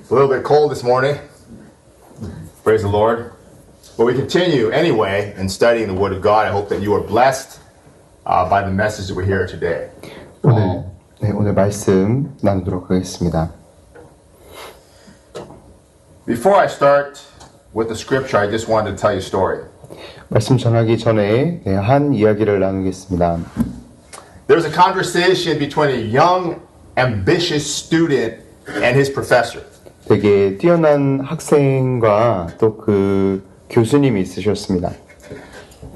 A little bit cold this morning. Praise the Lord. But we continue anyway in studying the Word of God. I hope that you are blessed by the message that we hear today. 오늘 말씀 나누도록 하겠습니다. Before I start with the scripture, I just wanted to tell you a story. 말씀 전하기 전에 한 이야기를 나누겠습니다. There was a conversation between a young, ambitious student and his professor. 되게 뛰어난 학생과 또 그 교수님이 있으셨습니다.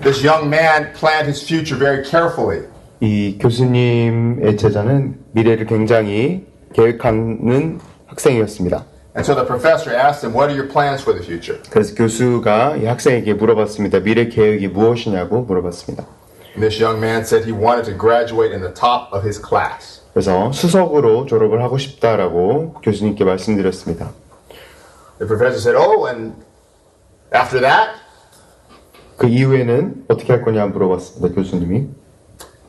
This young man planned his future very carefully. 이 교수님의 제자는 미래를 굉장히 계획하는 학생이었습니다. And so the professor asked him, what are your plans for the future? 그래서 교수가 이 학생에게 물어봤습니다. 미래 계획이 무엇이냐고 물어봤습니다. And this young man said he wanted to graduate in the top of his class. 그래서 수석으로 졸업을 하고 싶다라고 교수님께 말씀드렸습니다. The professor said, oh, and after that? 그 이후에는 어떻게 할 거냐 물어봤습니다. 교수님이.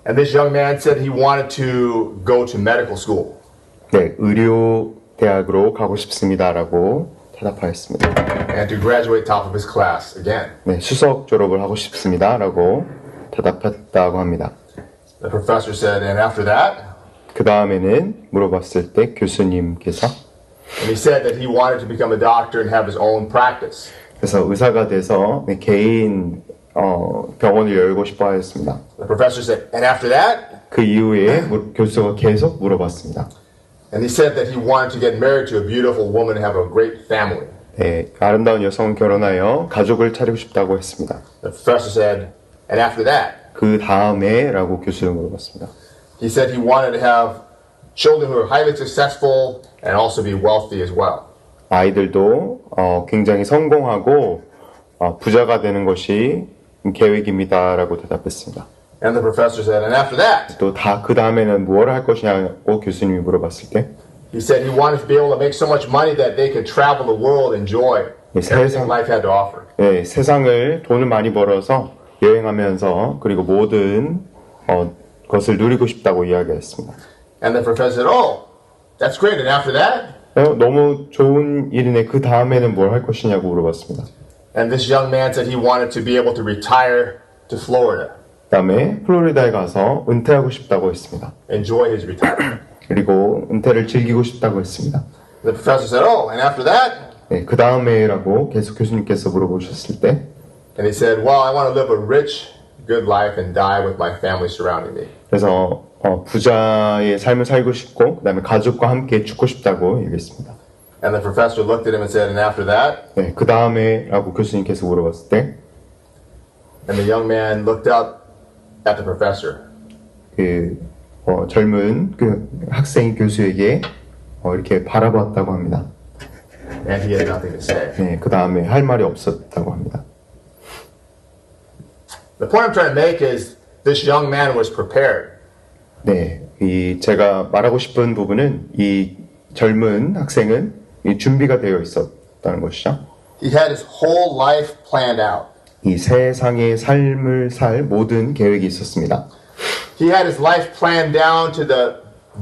And this young man said he wanted to go to medical school. 네, 의료 대학으로 가고 싶습니다라고 대답하였습니다. And to graduate top of his class again. 네, 수석 졸업을 하고 싶습니다라고 대답했다고 합니다. The professor said, and after that? 그 다음에는 물어봤을 때 교수님께서 And he said that he wanted to become a doctor and have his own practice. 그래서 의사가 돼서 개인 병원을 열고 싶어 하였습니다. The professor said, and after that? 그 이후에 교수가 계속 물어봤습니다. And he said that he wanted to get married to a beautiful woman and have a great family. 네, 아름다운 여성을 결혼하여 가족을 차리고 싶다고 했습니다. The professor said, and after that? 그 다음에라고 교수를 물어봤습니다. He said he wanted to have children who are highly successful and also be wealthy as well. 아이들도 굉장히 성공하고 부자가 되는 것이 계획입니다라고 대답했습니다. And the professor said, and after that? 또 다 그 다음에는 무엇을 할 것이냐고 교수님이 물어봤을 때 He said he wanted to be able to make so much money that they could travel the world and enjoy everything life had to offer. 네, 세상을 돈을 많이 벌어서 여행하면서 그리고 모든 것을 누리고 싶다고 이야기했습니다. And the professor said, oh, that's great. And after that? 너무 좋은 일이네. 그 다음에는 뭘 할 것이냐고 물어봤습니다. And this young man said he wanted to be able to retire to Florida. 그다음에 플로리다에 가서 은퇴하고 싶다고 했습니다. Enjoy his retirement. 그리고 은퇴를 즐기고 싶다고 했습니다. The professor said, oh, and after that? 네, 그 다음에라고 계속 교수님께서 물어보셨을 때 And he said, well, I want to live a rich, good life and die with my family surrounding me. 그래서 부자의 삶을 살고 싶고 그다음에 가족과 함께 죽고 싶다고 얘기했습니다. And the professor looked at him and said, and after that? 네, 그 다음에라고 교수님께서 물어봤을 때 And the young man looked up at the professor. 그 젊은 그 학생이 교수에게 이렇게 바라봤다고 합니다. And he had nothing to say. 네, 그 다음에 할 말이 없었다고 합니다. The point I'm trying to make is this young man was prepared. 네, 제가 말하고 싶은 부분은 이 젊은 학생은 이 준비가 되어 있었다는 것이죠. He had his whole life planned out. 이 세상의 삶을 살 모든 계획이 있었습니다. He had his life planned down to the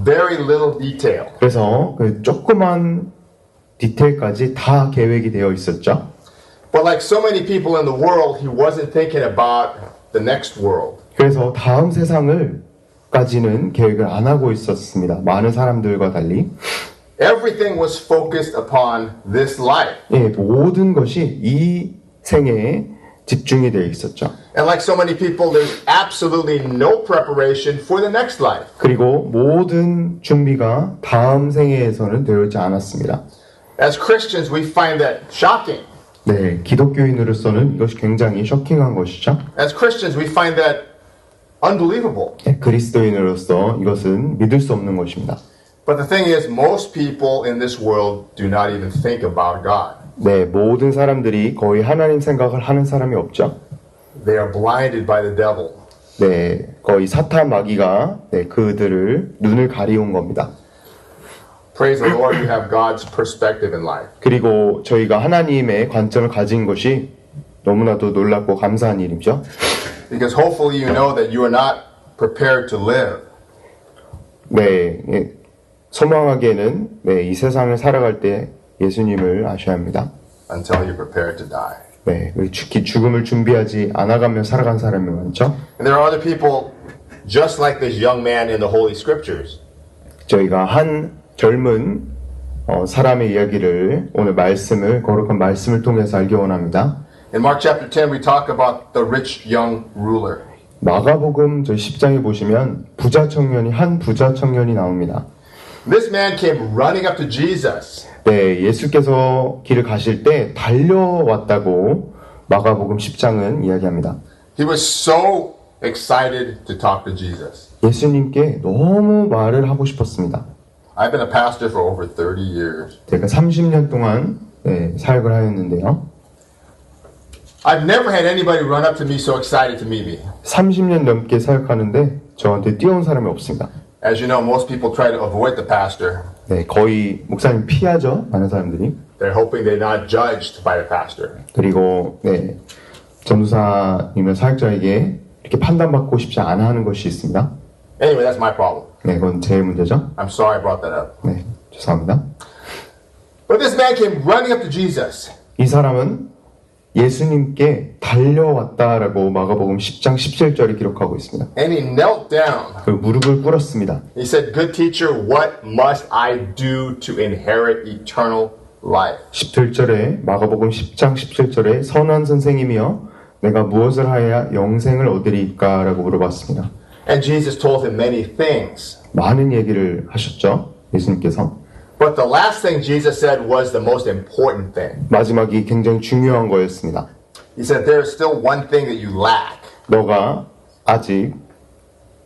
very little detail. 그래서 그 조그만 디테일까지 다 계획이 되어 있었죠. But like so many people in the world, he wasn't thinking about the next world. 그래서 다음 세상을까지는 계획을 안 하고 있었습니다. 많은 사람들과 달리. Everything was focused upon this life. 예, 모든 것이 이 생애에 집중이 되어 있었죠. And like so many people, there's absolutely no preparation for the next life. 그리고 모든 준비가 다음 생애에서는 되어 있지 않았습니다. As Christians, we find that shocking. 네, 기독교인으로서는 이것이 굉장히 쇼킹한 것이죠. As Christians, we find that unbelievable. 네, 그리스도인으로서 이것은 믿을 수 없는 것입니다. But the thing is, most people in this world do not even think about God. 네, 모든 사람들이 거의 하나님 생각을 하는 사람이 없죠. They are blinded by the devil. 네, 거의 사탄 마귀가 그들을 눈을 가리운 겁니다. Praise the Lord, you have God's perspective in life. 그리고 저희가 하나님의 관점을 가진 것이 너무나도 놀랍고 감사한 일이죠. Because hopefully you know that you are not prepared to live. 네, 소망하기에는 이 세상을 살아갈 때 예수님을 아셔야 합니다. until you're prepared to die. 네, 우리 죽음을 준비하지 않아가며 살아간 사람이 많죠. And there are other people just like this young man in the Holy Scriptures. 저희가 한 젊은 사람의 이야기를 오늘 거룩한 말씀을 통해서 알기 원합니다. In Mark chapter 10, we talk about the rich young ruler. 마가복음 저희 10장에 보시면 한 부자 청년이 나옵니다. This man came running up to Jesus. 네, 예수께서 길을 가실 때 달려왔다고 마가복음 10장은 이야기합니다. He was so excited to talk to Jesus. 예수님께 너무 말을 하고 싶었습니다. I've been a pastor for over 30 years. 제가 30년 동안 사역을 하였는데요. I've never had anybody run up to me so excited to meet me. 30년 넘게 사역하는데 저한테 뛰어온 사람이 없습니다. As you know, most people try to avoid the pastor. 네, 거의 목사님 피하죠, 많은 사람들이. They're hoping they're not judged by the pastor. 그리고 전도사님은 사역자에게 이렇게 판단받고 싶지 않아 하는 것이 있습니다. Anyway, that's my problem. 네, 그건 제 문제죠. I'm sorry I brought that up. 네, 죄송합니다. But this man came running up to Jesus. 이 사람은 예수님께 달려왔다라고 마가복음 10장 17절에 기록하고 있습니다. And he knelt down. 그 무릎을 꿇었습니다. He said, "Good teacher, what must I do to inherit eternal life?" 17절에 마가복음 10장 17절에 선한 선생이며 내가 무엇을 하여야 영생을 얻으리까? 라고 물어봤습니다. And Jesus told him many things. 많은 얘기를 하셨죠, 예수님께서. But the last thing Jesus said was the most important thing. 마지막이 굉장히 중요한 거였습니다. He said, "There is still one thing that you lack." 너가 아직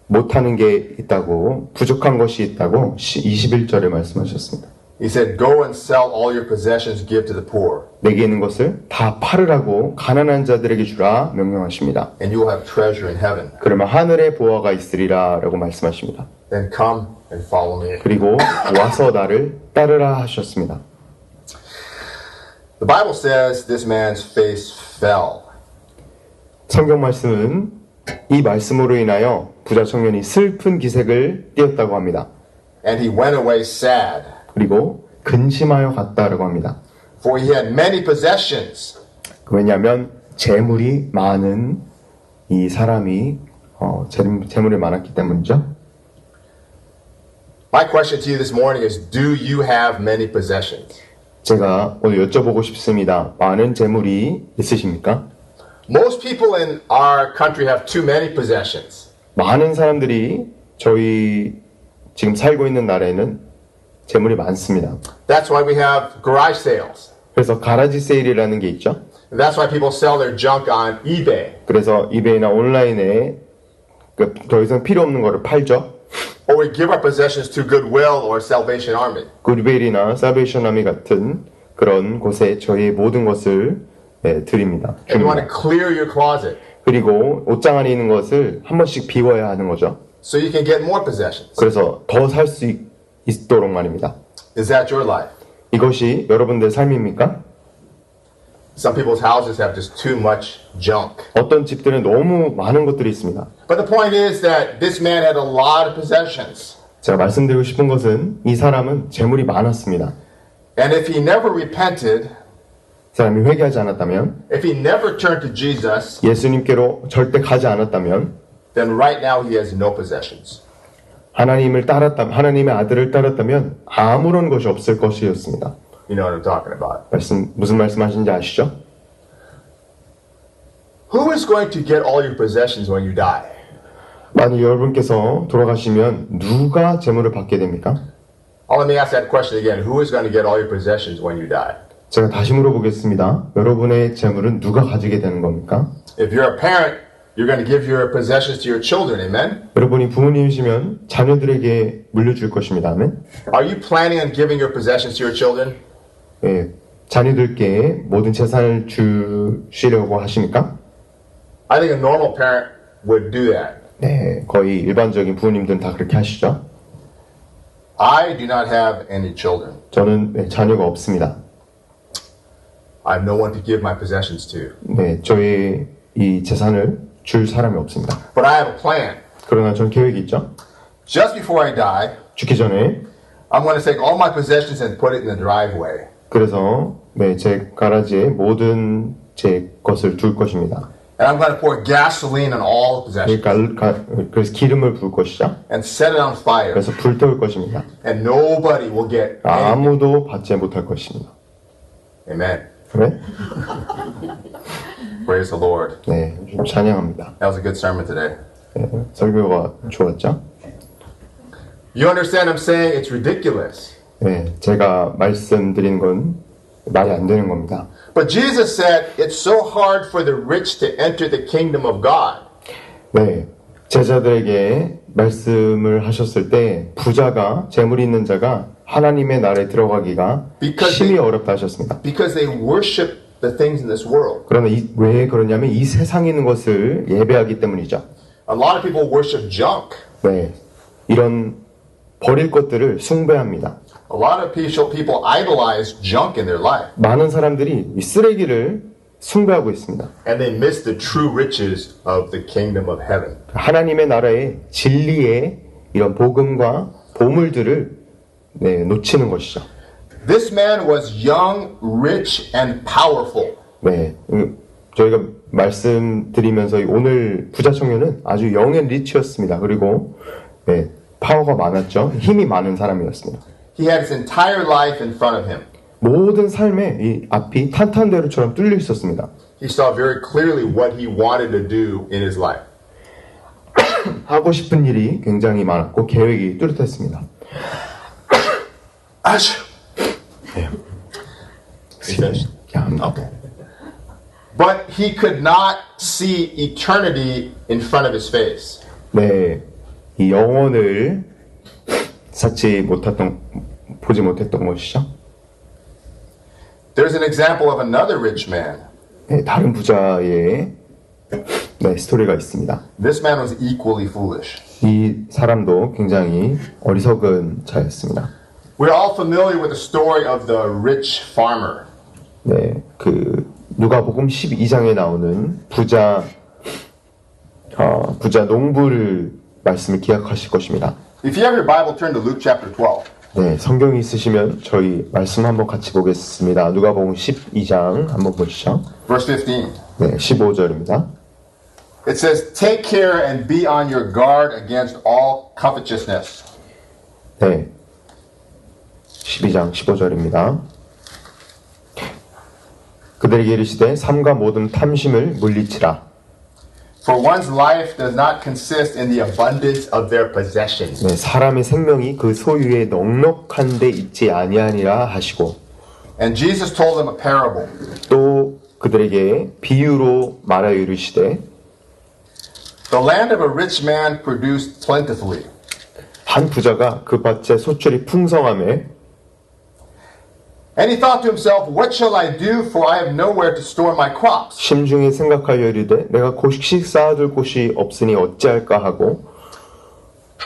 못하는 게 있다고, 부족한 것이 있다고 21절에 말씀하셨습니다. He said, "Go and sell all your possessions, give to the poor, 내게 있는 것을 다 팔으라고 가난한 자들에게 주라 명령하십니다. and you will have treasure in heaven. 그러면 하늘에 보화가 있으리라 라고 말씀하십니다. Then come and follow me." 그리고 와서 나를 따르라 하셨습니다. The Bible says this man's face fell. 성경 말씀은 이 말씀으로 인하여 부자 청년이 슬픈 기색을 띠었다고 합니다. And he went away sad, 그리고 근심하여 갔다라고 합니다. for he had many possessions. 왜냐하면 재물이 많은 이 사람이 재물이 많았기 때문이죠. My question to you this morning is, do you have many possessions? 제가 오늘 여쭤보고 싶습니다. 많은 재물이 있으십니까? Most people in our country have too many possessions. 많은 사람들이 저희 지금 살고 있는 나라에는 재물이 많습니다. That's why we have garage sales. 그래서 가라지 세일이라는 게 있죠. That's why people sell their junk on eBay. 그래서 이베이나 온라인에 더 이상 필요 없는 거를 팔죠. Or we give our possessions to Goodwill or Salvation Army. 굿베일이나 살베이션 아미 같은 그런 곳에 저희의 모든 것을 드립니다. And you want 줍니다. to clear your closet 그리고 옷장 안에 있는 것을 한 번씩 비워야 하는 거죠. so you can get more possessions. 그래서 더 살 수 있도록 말입니다. Is that your life? 이것이 여러분들의 삶입니까? Some people's houses have just too much junk. 어떤 집들은 너무 많은 것들이 있습니다. But the point is that this man had a lot of possessions. 제가 말씀드리고 싶은 것은 이 사람은 재물이 많았습니다. And if he never repented, 이 사람이 회개하지 않았다면, if he never turned to Jesus, 예수님께로 절대 가지 않았다면, then right now he has no possessions. 하나님의 아들을 따랐다면 아무런 것이 없을 것이었습니다. You know what I'm talking about. 무슨 말씀하시는지 아시죠? Who is going to get all your possessions when you die? 만약 여러분께서 돌아가시면 누가 재물을 받게 됩니까? Let me ask that question again. Who is going to get all your possessions when you die? 제가 다시 물어보겠습니다. 여러분의 재물은 누가 가지게 되는 겁니까? If you're a parent, you're going to give your possessions to your children. Amen? 여러분이 부모님이시면 자녀들에게 물려줄 것입니다. 아멘? Are you planning on giving your possessions to your children? 자녀들께 모든 재산을 주시려고 하십니까? I think a normal parent would do that. 네, 거의 일반적인 부모님들은 다 그렇게 하시죠. I do not have any children. 저는 자녀가 없습니다. I have no one to give my possessions to. 네, 저의 이 재산을 줄 사람이 없습니다. But I have a plan. 그러나 전 계획이 있죠. Just before I die, 죽기 전에 I'm going to take all my possessions and put it in the driveway. 그래서 네, 제 가라지에 모든 제 것을 둘 것입니다. And I'm going to pour gasoline on all possessions 그래서 기름을 부을 것이죠. and set it on fire. 그래서 불태울 것입니다. And nobody will get anything. 아무도 받지 못할 것입니다. Amen. 네, Praise the Lord. 네, 좀 찬양합니다. That was a good sermon today. 네, 설교가 좋았죠? You understand I'm saying it's ridiculous. 네, 제가 말씀드린 건 말이 안 되는 겁니다. But Jesus said it's so hard for the rich to enter the kingdom of God. 네, 제자들에게 말씀을 하셨을 때 부자가 재물 있는 자가 하나님의 나라에 들어가기가 심히 어렵다 하셨습니다. Because they worship the things in this world. 그러나 왜 그러냐면 이 세상에 있는 것을 예배하기 때문이죠. A lot of people worship junk. 네, 이런 버릴 것들을 숭배합니다. A lot of people idolize junk in their life. 많은 사람들이 이 쓰레기를 숭배하고 있습니다. And they miss the true riches of the kingdom of heaven. 하나님의 나라의 진리의 이런 복음과 보물들을 네, 놓치는 것이죠. This man was young, rich, and powerful. 네, 저희가 말씀드리면서 오늘 부자 청년은 아주 영 앤 리치였습니다. 그리고 네, 파워가 많았죠. 힘이 많은 사람이었습니다. He had his entire life in front of him. 모든 삶의 이 앞이 탄탄대로처럼 뚫려 있었습니다. He saw very clearly what he wanted to do in his life. 하고 싶은 일이 굉장히 많았고 계획이 뚜렷했습니다. 네. Okay. But he could not see eternity in front of his face. 네, 이 영혼을 보지 못했던 것이죠. There's an example of another rich man. 네, 다른 부자의 네, 스토리가 있습니다. This man was equally foolish. 이 사람도 굉장히 어리석은 자였습니다. We're all familiar with the story of the rich farmer. 네, 그 누가복음 12장에 나오는 부자 농부를 말씀을 기억하실 것입니다. If you have your Bible, turn to Luke chapter 12. 네, 성경이 있으시면 저희 말씀 한번 같이 보겠습니다. 누가복음 12장 한번 보시죠. Verse 15. 네, 15절입니다. It says, "Take care and be on your guard against all covetousness." 네, 12장 15절입니다. 그들에게 이르시되 삼가 모든 탐심을 물리치라. For one's life does not consist in the abundance of their possessions. 네, 사람의 생명이 그 소유에 넉넉한 데 있지 아니하니라 하시고 And Jesus told them a parable. 또 그들에게 비유로 말하여 이르시되 The land of a rich man produced plentifully. 한 부자가 그 밭에 소출이 풍성하매 And he thought to himself, "What shall I do? For I have nowhere to store my crops." 심중에 생각하여 이르되 내가 곡식 쌓아둘 곳이 없으니 어찌할까 하고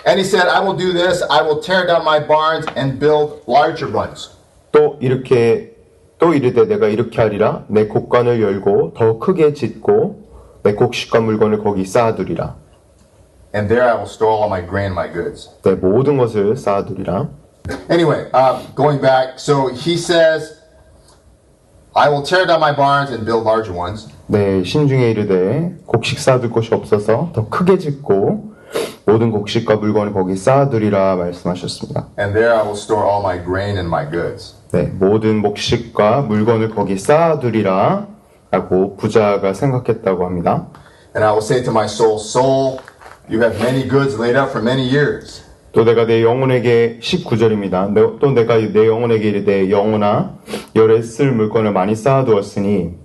And he said, "I will do this. I will tear down my barns and build larger ones." 또 이르되 내가 이렇게 하리라 내 곡간을 열고 더 크게 짓고 내 곡식과 물건을 거기 쌓아두리라. And there I will store all my grain and my goods. 내 모든 것을 쌓아두리라. Anyway, going back, so he says, "I will tear down my barns and build larger ones." 네, 신중에 이르되 곡식 쌓아둘 곳이 없어서 더 크게 짓고 모든 곡식과 물건을 거기 쌓아두리라 말씀하셨습니다. And there I will store all my grain and my goods. 네, 모든 곡식과 물건을 거기 쌓아두리라 라고 부자가 생각했다고 합니다. And I will say to my soul, "Soul, you have many goods laid up for many years." 또 내가 내 영혼에게 19절입니다. 또 내가 내 영혼에게 이르되 영혼아 열에 쓸 물건을 많이 쌓아두었으니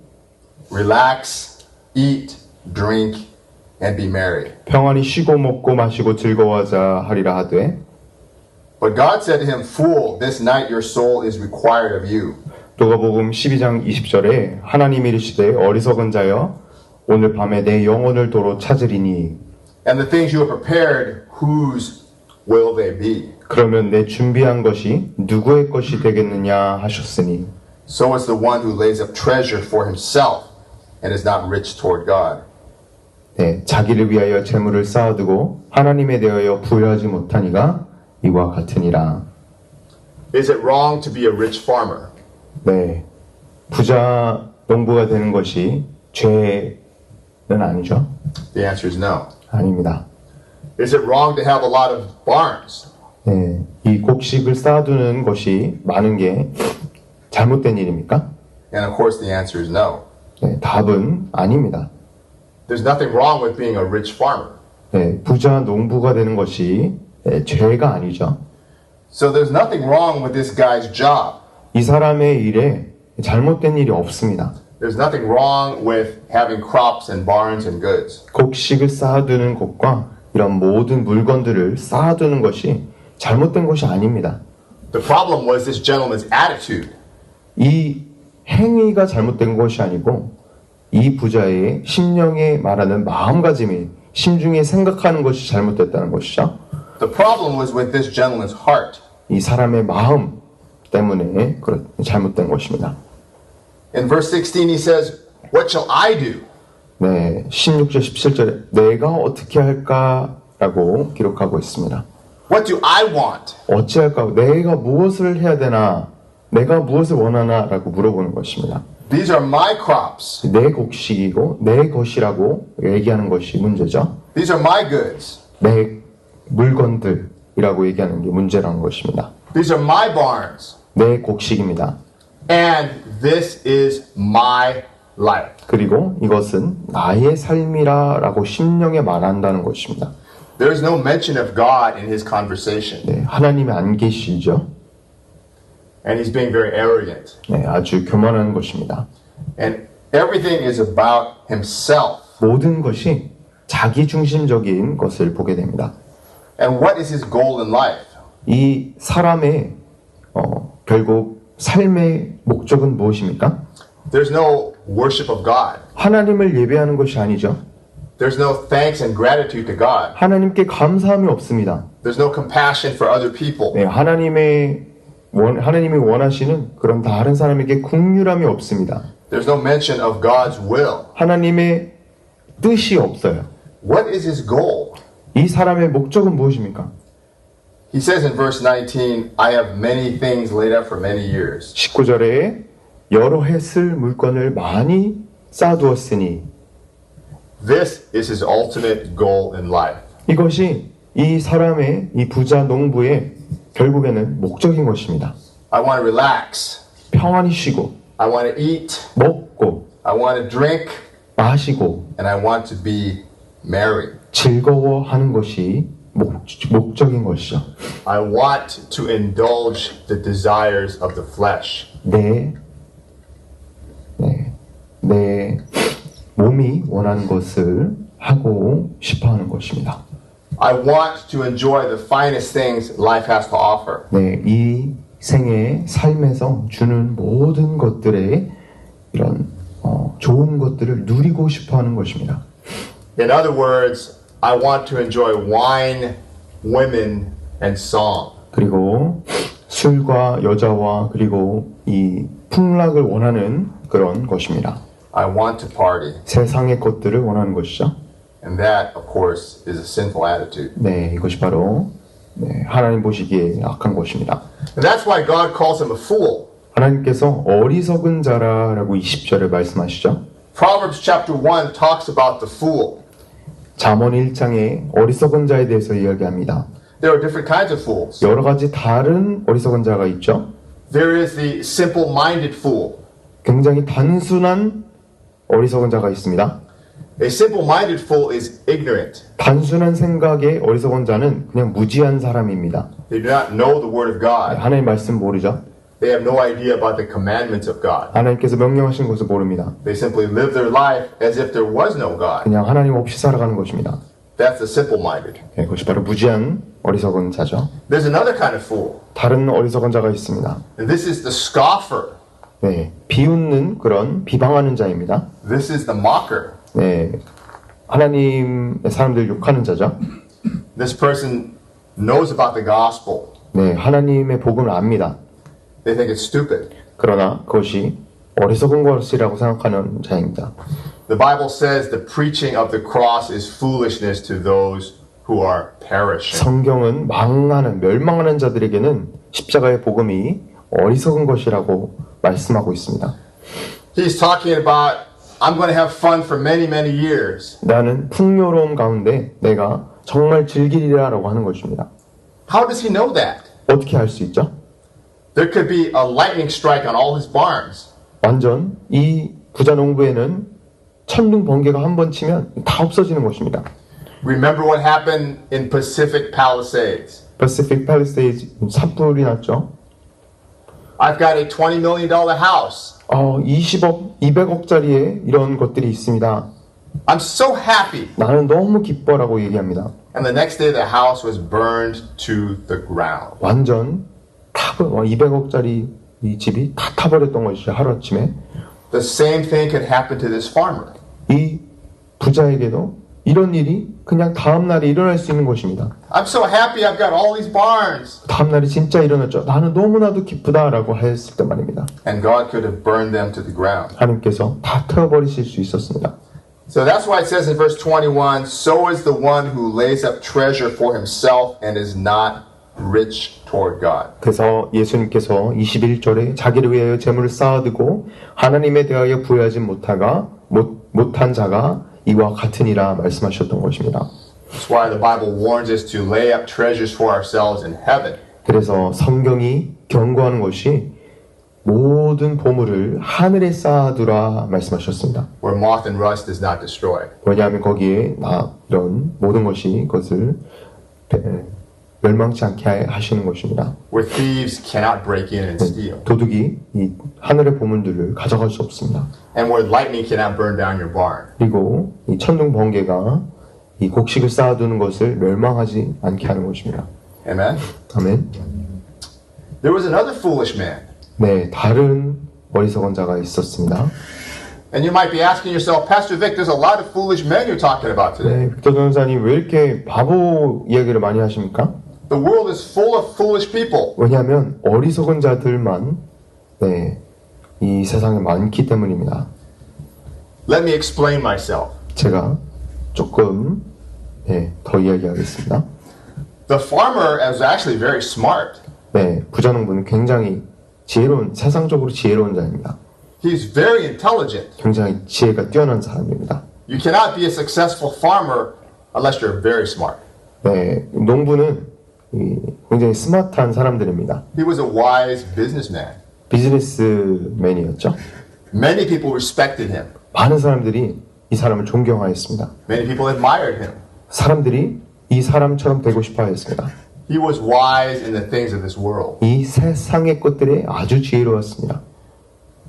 Relax, eat, drink, and be merry. 평안히 쉬고 먹고 마시고 즐거워하자 하리라 하되 But God said to him, "Fool, this night your soul is required of you." 누가복음 12장 20절에 하나님이 이르시되 어리석은 자여 오늘 밤에 내 영혼을 도로 찾으리니 And the things you have prepared, whose will they be? 그러면 내 준비한 것이 누구의 것이 되겠느냐 하셨으니 So is the one who lays up treasure for himself and is not rich toward God. 네, 자기를 위하여 재물을 쌓아두고 하나님에 대하여 부여하지 못하니가 이와 같으니라. Is it wrong to be a rich farmer? 네, 부자 농부가 되는 것이 죄는 아니죠? The answer is no. 아닙니다. Is it wrong to have a lot of barns? 네, 이 곡식을 쌓아두는 것이 많은 게 잘못된 일입니까? And of course the answer is no. 네, 답은 아닙니다. There's nothing wrong with being a rich farmer. 네, 부자 농부가 되는 것이 죄가 아니죠. So there's nothing wrong with this guy's job. 이 사람의 일에 잘못된 일이 없습니다. There's nothing wrong with having crops and barns and goods. 곡식을 쌓아두는 것과 이런 모든 물건들을 쌓아두는 것이 잘못된 것이 아닙니다. The problem was this gentleman's attitude. 이 행위가 잘못된 것이 아니고 이 부자의 심령에 말하는 마음가짐이 심중에 생각하는 것이 잘못됐다는 것이죠. The problem was with this gentleman's heart. 이 사람의 마음 때문에 잘못된 것입니다. In verse 16 he says, "What shall I do?" 네, 16절 17절에 내가 어떻게 할까라고 기록하고 있습니다. What do I want? 어찌할까? 내가 무엇을 해야 되나? 내가 무엇을 원하나? 라고 물어보는 것입니다. These are my crops. 내 곡식이고 내 것이라고 얘기하는 것이 문제죠. These are my goods. 내 물건들이라고 얘기하는 게 문제라는 것입니다. These are my barns. 내 곡식입니다. And this is my life. 그리고 이것은 나의 삶이라고 심령에 말한다는 것입니다. There is no mention of God in his conversation. 네, 하나님이 안 계시죠. And he's being very arrogant. 네, 아주 교만한 것입니다. And everything is about himself. 모든 것이 자기중심적인 것을 보게 됩니다. And what is his goal in life? 이 사람의 결국 삶의 목적은 무엇입니까? There's no worship of God. 하나님을 예배하는 것이 아니죠. There's no thanks and gratitude to God. 하나님께 감사함이 없습니다. There's no compassion for other people. 네, 하나님이 원하시는 그런 다른 사람에게 긍휼함이 없습니다. There's no mention of God's will. 하나님의 뜻이 없어요. What is his goal? 이 사람의 목적은 무엇입니까? He says in verse 19, I have many things laid up for many years. 19절에 여러 해 쓸 물건을 많이 쌓아두었으니 This is his ultimate goal in life. 이것이 이 사람의 이 부자 농부의 결국에는 목적인 것입니다. I want to relax. 평안히 쉬고 I want to eat. 먹고 I want to drink. 마시고 And I want to be merry. 즐거워하는 것이 목적인 것이죠. I want to indulge the desires of the flesh. 내 몸이 원하는 것을 하고 싶어하는 것입니다. I want to enjoy the finest things life has to offer. 네, 이 생의 삶에서 주는 모든 것들의 이런 좋은 것들을 누리고 싶어하는 것입니다. In other words, I want to enjoy wine, women, and song. 그리고 술과 여자와 그리고 이 풍락을 원하는 그런 것입니다. I want to party. 세상의 것들을 원하는 것이죠. And that, of course, is a sinful attitude. 네, 이것이 바로 하나님 보시기에 악한 것입니다. And that's why God calls him a fool. 하나님께서 어리석은 자라라고 20절에 말씀하시죠. Proverbs chapter 1 talks about the fool. 잠언 1장에 어리석은 자에 대해서 이야기합니다. There are different kinds of fools. 여러 가지 다른 어리석은 자가 있죠. There is the simple-minded fool. 굉장히 단순한 어리석은 자가 있습니다. A simple-minded fool is ignorant. 단순한 생각의 어리석은 자는 그냥 무지한 사람입니다. They do not know the word of God. 하나님 말씀 모르죠. They have no idea about the commandments of God. 하나님께서 명령하신 것을 모릅니다. They simply live their life as if there was no God. 그냥 하나님 없이 살아가는 것입니다. That's the simple-minded. 네, 그것이 바로 무지한 어리석은 자죠. There's another kind of fool. 다른 어리석은 자가 있습니다. And this is the scoffer. 네, 비웃는 그런 비방하는 자입니다. This is the mocker. 네, 하나님의 사람들 욕하는 자죠. This person knows about the gospel. 네, 하나님의 복음을 압니다. They think it's stupid. 그러나 그것이 어리석은 것이라고 생각하는 자입니다. The Bible says the preaching of the cross is foolishness to those who are perishing. 성경은 멸망하는 자들에게는 십자가의 복음이 어리석은 것이라고 말씀하고 있습니다. He's talking about, I'm going to have fun for many, many years. 나는 풍요로움 가운데 내가 정말 즐기리라라고 하는 것입니다. How does he know that? 어떻게 알 수 있죠? There could be a lightning strike on all his barns. 완전 이 부자 농부에는 천둥 번개가 한 번 치면 다 없어지는 것입니다. Remember what happened in Pacific Palisades. Pacific Palisades 산불이 났죠. I've got a $20 million house. 20억, 200억짜리의 이런 것들이 있습니다. I'm so happy. 나는 너무 기뻐라고 얘기합니다. And the next day the house was burned to the ground. 완전 200억짜리 이 집이 다 타버렸던 것이죠. 하루아침에. The same thing could happen to this farmer. 이 부자에게도 이런 일이 그냥 다음날에 일어날 수 있는 것입니다. I'm so happy I've got all these barns. 다음날에 진짜 일어났죠. 나는 너무나도 기쁘다라고 했을 때 말입니다. And God could have burned them to the ground. 하나님께서 다 태워버리실 수 있었습니다. So that's why it says in verse 21, so is the one who lays up treasure for himself and is not rich toward God. 그래서 예수님께서 21절에 자기를 위하여 재물을 쌓아두고 하나님에 대하여 부여하지 못한 자가 이와 같으니라 말씀하셨던 것입니다. That's why the Bible warns us to lay up treasures for ourselves in heaven. 그래서 성경이 경고하는 것이 모든 보물을 하늘에 쌓아두라 말씀하셨습니다. Where moth and rust does not destroy. 왜냐하면 거기에 이런 모든 것이 그것을 멸망치 않게 하시는 것입니다. Where thieves cannot break in and steal. 도둑이 이 하늘의 보물들을 가져갈 수 없습니다. And where lightning cannot burn down your barn. 그리고 이 천둥 번개가 이 곡식을 쌓아두는 것을 멸망하지 않게 하는 것입니다. Amen? 아멘. There was another foolish man. 네, 다른 어리석은 자가 있었습니다. And you might be asking yourself, Pastor Vic, there's a lot of foolish men you're talking about today. 네, 빅터 전사님 왜 이렇게 바보 이야기를 많이 하십니까? The world is full of foolish people. 왜냐하면 어리석은 자들만 이 세상에 많기 때문입니다. Let me explain myself. 제가 조금 더 이야기하겠습니다. The farmer is actually very smart. 네, 부자농부는 굉장히 세상적으로 지혜로운 자입니다. He's very intelligent. 굉장히 지혜가 뛰어난 사람입니다. You cannot be a successful farmer unless you're very smart. 네, 농부는 굉장히 스마트한 사람들입니다. He was a wise businessman. 비즈니스맨이었죠. Many people respected him. 많은 사람들이 이 사람을 존경하였습니다. Many people admired him. 사람들이 이 사람처럼 되고 싶어 하였습니다. He was wise in the things of this world. 이 세상의 것들에 아주 지혜로웠습니다.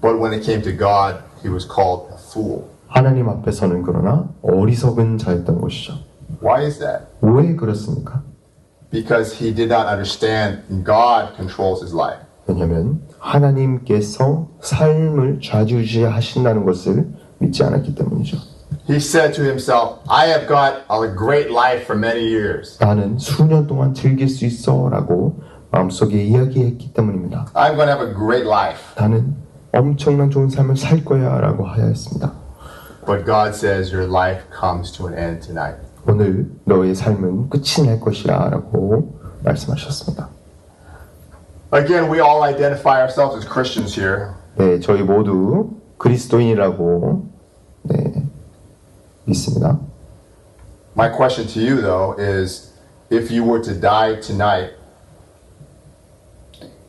But when it came to God, he was called a fool. 하나님 앞에서는 그러나 어리석은 자였던 것이죠. Why is that? 왜 그렇습니까? Because he did not understand God controls his life. 왜냐하면 하나님께서 삶을 좌지우지하신다는 것을 믿지 않았기 때문이죠. He said to himself, I have got a great life for many years. 나는 수년 동안 즐길 수 있어 라고 마음속에 이야기했기 때문입니다. I'm going to have a great life. 나는 엄청난 좋은 삶을 살 거야 라고 하였습니다. But God says your life comes to an end tonight. 오늘 너의 삶은 끝이 날 것이라 라고 말씀하셨습니다. Again, we all identify ourselves as Christians here. 네, 저희 모두 그리스도인이라고 믿습니다. My question to you, though, is if you were to die tonight,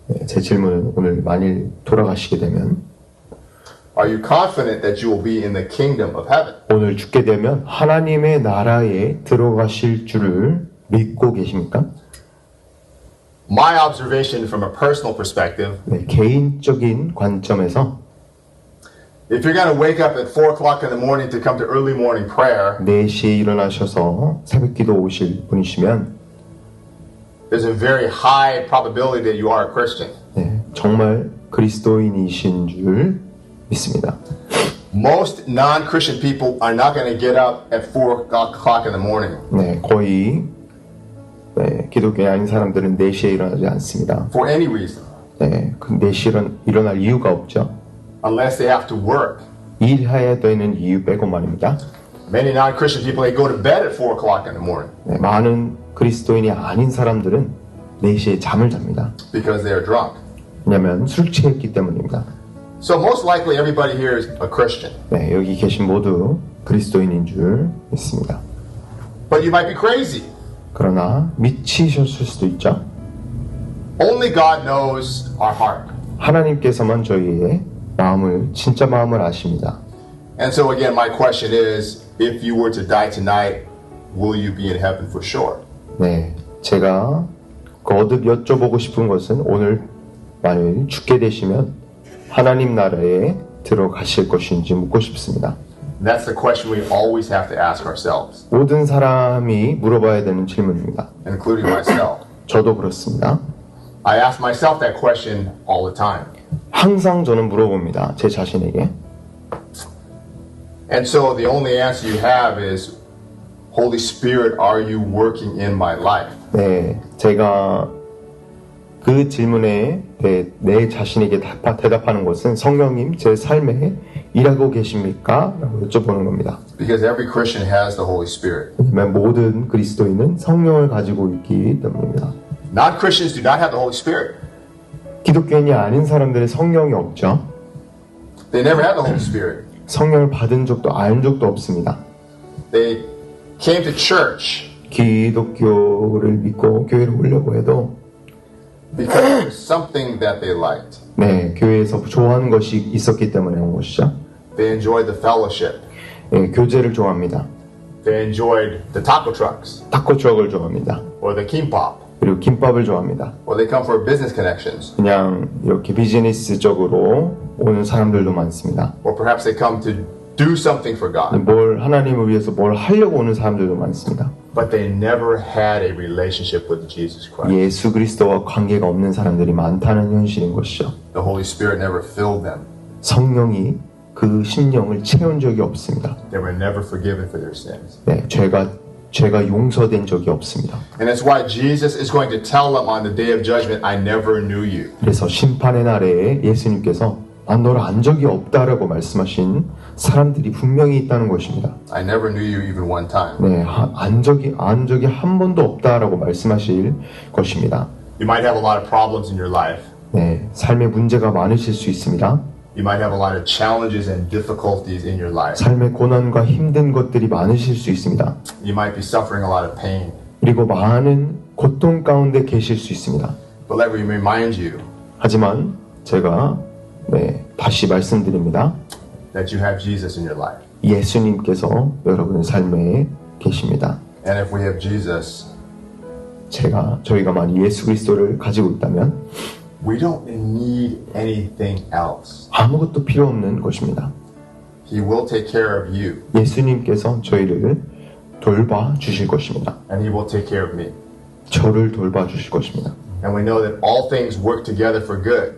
네, 제 질문은 오늘 만일 돌아가시게 되면 are you confident that you will be in the kingdom of heaven? 오늘 죽게 되면 하나님의 나라에 들어가실 줄을 믿고 계십니까? My observation from a personal perspective, 네, 개인적인 관점에서 if you're going to wake up at 4 o'clock in the morning to come to early morning prayer, 4시에 일어나셔서 새벽기도 오실 분이시면 there's a very high probability that you are a Christian. 네, 정말 그리스도인이신 줄 믿습니다. Most non-Christian people are not going to get up at 4 o'clock in the morning 네, 거의 기독교 아닌 사람들은 4시에 일어나지 않습니다. for any reason, 네, 그 4시에 일어날 이유가 없죠. unless they have to work. 일해야 되는 이유 빼고 말입니다. Many non-Christian people, they go to bed at 4 o'clock in the morning 네, 많은 그리스도인이 아닌 사람들은 4시에 잠을 잡니다. because they are drunk. 왜냐하면 술 취했기 때문입니다. So most likely everybody here is a Christian. 네, 여기 계신 모두 그리스도인인 줄 믿습니다. But you might be crazy. 그러나 미치셨을 수도 있죠. Only God knows our heart. 하나님께서만 저희의 마음을 진짜 마음을 아십니다. And so again, my question is, if you were to die tonight, will you be in heaven for sure? 네, 제가 거듭 여쭤보고 싶은 것은 오늘 만일 죽게 되시면 하나님 나라에 들어가실 것인지 묻고 싶습니다. That's the question we always have to ask ourselves, 모든 사람이 물어봐야 되는 질문입니다. including myself. 저도 그렇습니다. I ask myself that question all the time. 항상 저는 물어봅니다. 제 자신에게. And so the only answer you have is, Holy Spirit, are you working in my life? 네, 제가 그 질문에 내 자신에게 대답하는 것은 성령님 제 삶에 일하고 계십니까? 라고 여쭤보는 겁니다. Because every Christian has the Holy Spirit. 왜냐하면 모든 그리스도인은 성령을 가지고 있기 때문입니다. Non-Christians do not have the Holy Spirit. 기독교인이 아닌 사람들의 성령이 없죠. They never had the Holy Spirit. 성령을 받은 적도 알 적도 없습니다. They came to church 기독교를 믿고 교회를 오려고 해도 because it was something that they liked. 네, 교회에서 좋아하는 것이 있었기 때문에 온 것이죠. They enjoyed the fellowship. 네, 교제를 좋아합니다. They enjoyed the taco trucks 타코 추억을 좋아합니다. or the kimbap. 그리고 김밥을 좋아합니다. Or they come for business connections. 그냥 이렇게 비즈니스적으로 오는 사람들도 많습니다. Or perhaps they come to do something for God. 뭘 하나님을 위해서 뭘 하려고 오는 사람들도 많습니다. But they never had a relationship with Jesus Christ. 예수 그리스도와 관계가 없는 사람들이 많다는 현실인 것이죠. The Holy Spirit never filled them. 성령이 그 심령을 채운 적이 없습니다. They were never forgiven for their sins. 네, 죄가 용서된 적이 없습니다. And that's why Jesus is going to tell them on the day of judgment, I never knew you. 그래서 심판의 날에 예수님께서 너를 안 적이 없다라고 말씀하신 사람들이 분명히 있다는 것입니다. I never knew you even one time. 네, 안 적이 한 번도 없다라고 말씀하실 것입니다. You might have a lot of problems in your life. 네, 삶에 문제가 많으실 수 있습니다. You might have a lot of challenges and difficulties in your life. 삶의 고난과 힘든 것들이 많으실 수 있습니다. You might be suffering a lot of pain. 그리고 많은 고통 가운데 계실 수 있습니다. But let me remind you 하지만 제가 다시 말씀드립니다. that you have Jesus in your life. 예수님께서 여러분의 삶에 계십니다. And if we have Jesus, 저희가 만약 예수 그리스도를 가지고 있다면 we don't need anything else. 아무것도 필요 없는 것입니다. He will take care of you. 예수님께서 저희를 돌봐 주실 것입니다. And He will take care of me. 저를 돌봐 주실 것입니다. And we know that all things work together for good.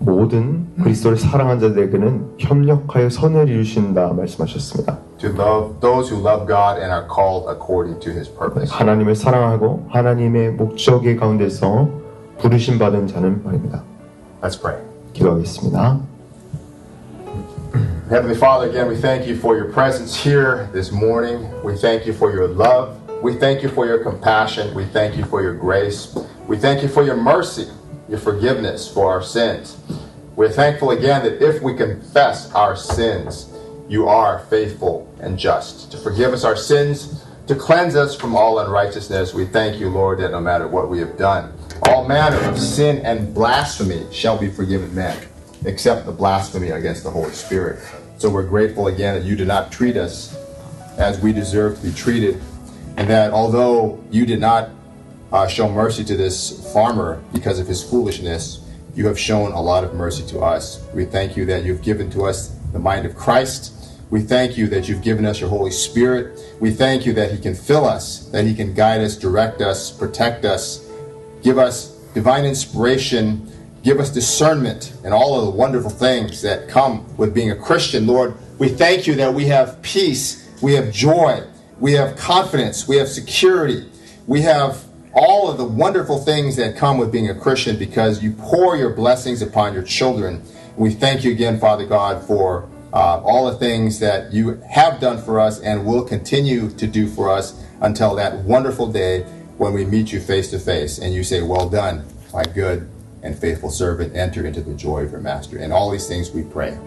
모든 그리스도를 사랑하는 자들에게는 협력하여 선을 이루신다 말씀하셨습니다. To love those who love God and are called according to His purpose. 하나님을 사랑하고 하나님의 목적의 가운데서 부르심 받은 자는 말입니다. Let's pray. 기도하겠습니다. Heavenly Father, again, we thank you for your presence here this morning. We thank you for your love. We thank you for your compassion. We thank you for your grace. We thank you for your mercy, your forgiveness for our sins. We're thankful again that if we confess our sins, you are faithful and just to forgive us our sins, to cleanse us from all unrighteousness. We thank you, Lord, that no matter what we have done, all manner of sin and blasphemy shall be forgiven men, except the blasphemy against the Holy Spirit. So we're grateful again that you did not treat us as we deserve to be treated, and that although you did not show mercy to this farmer because of his foolishness, you have shown a lot of mercy to us. We thank you that you've given to us the mind of Christ. We thank you that you've given us your Holy Spirit. We thank you that He can fill us, that He can guide us, direct us, protect us, give us divine inspiration, give us discernment, and all of the wonderful things that come with being a Christian. Lord, we thank you that we have peace, we have joy, we have confidence, we have security, we have all of the wonderful things that come with being a Christian because you pour your blessings upon your children. We thank you again, Father God, for all the things that you have done for us and will continue to do for us until that wonderful day when we meet you face to face and you say, well done, my good and faithful servant, enter into the joy of your master. And all these things we pray